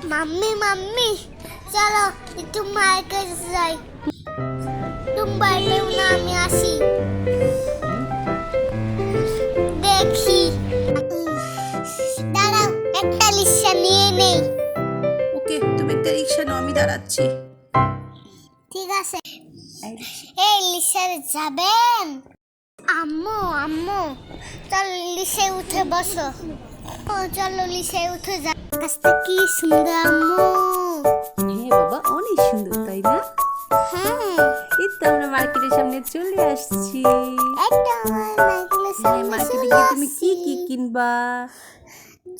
Mummy mummy চলো একটু মায়ের কাছে যাই। তুমি বাইরেও না, আমি আসি দেখি। দাঁড়াও, একটা রিক্সা নিয়ে নেই। ওকে, তুমি একটা রিক্সা নাও, আমি দাঁড়াচ্ছি। ঠিক আছে। এই রিক্সায় যাবেন? আম্মু আম্মু চলো রিক্সায় উঠে বসো। ও চলো রিক্সায় উঠে যা। আজকে কি সুন্দর আম্মু। হ্যাঁ বাবা, অনেক সুন্দর তাই না? হ্যাঁ, এই তো আমরা মার্কেটের সামনে চলে আসছি। একটা আমার নাইকেলের সামনে মার্কেটে চলে গিয়ে তুমি কি আসছি। কি কিনবা?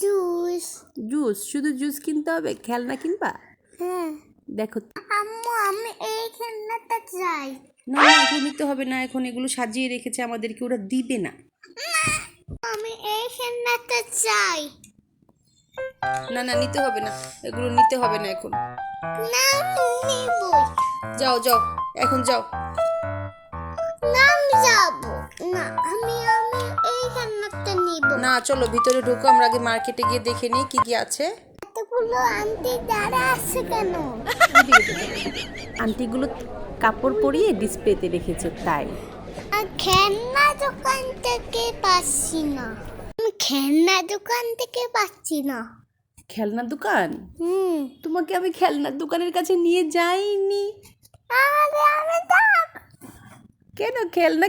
জুস। জুস? শুধু জুস কিনতে হবে? খেলনা কিনবা? হ্যাঁ। দেখো। আম্মু আমি এই খেলনাটা চাই। না না, এখন নিতে হবে না, এখন এগুলো সাজিয়ে রেখেছে আমাদেরকে, ওরা দিবে না। আমি এই খেলনাটা চাই। না না, নিতে হবে না, এগুলো নিতে হবে না এখন। না আমি নিবই। যাও যাও, এখন যাও। না আমি যাবো না, আমি এই খেলনাটা নিব। না, চলো ভিতরে ঢুকো, আমরা আগে মার্কেটে গিয়ে দেখে নিই কি কি আছে। এতগুলো আন্টি দাঁড়া আছে কেন? আন্টিগুলো কাপড় পরিয়ে ডিসপ্লেতে রেখেছে তাই। আর খেলনা দোকান থেকে পাচ্ছি না। আমি খেলনা দোকান থেকে পাচ্ছি না। খেলনার দোকান? হুম। তোমাকে আমি খেলনার দোকানের কাছে নিয়ে যাইনি। আরে আমি কেন? খেলনা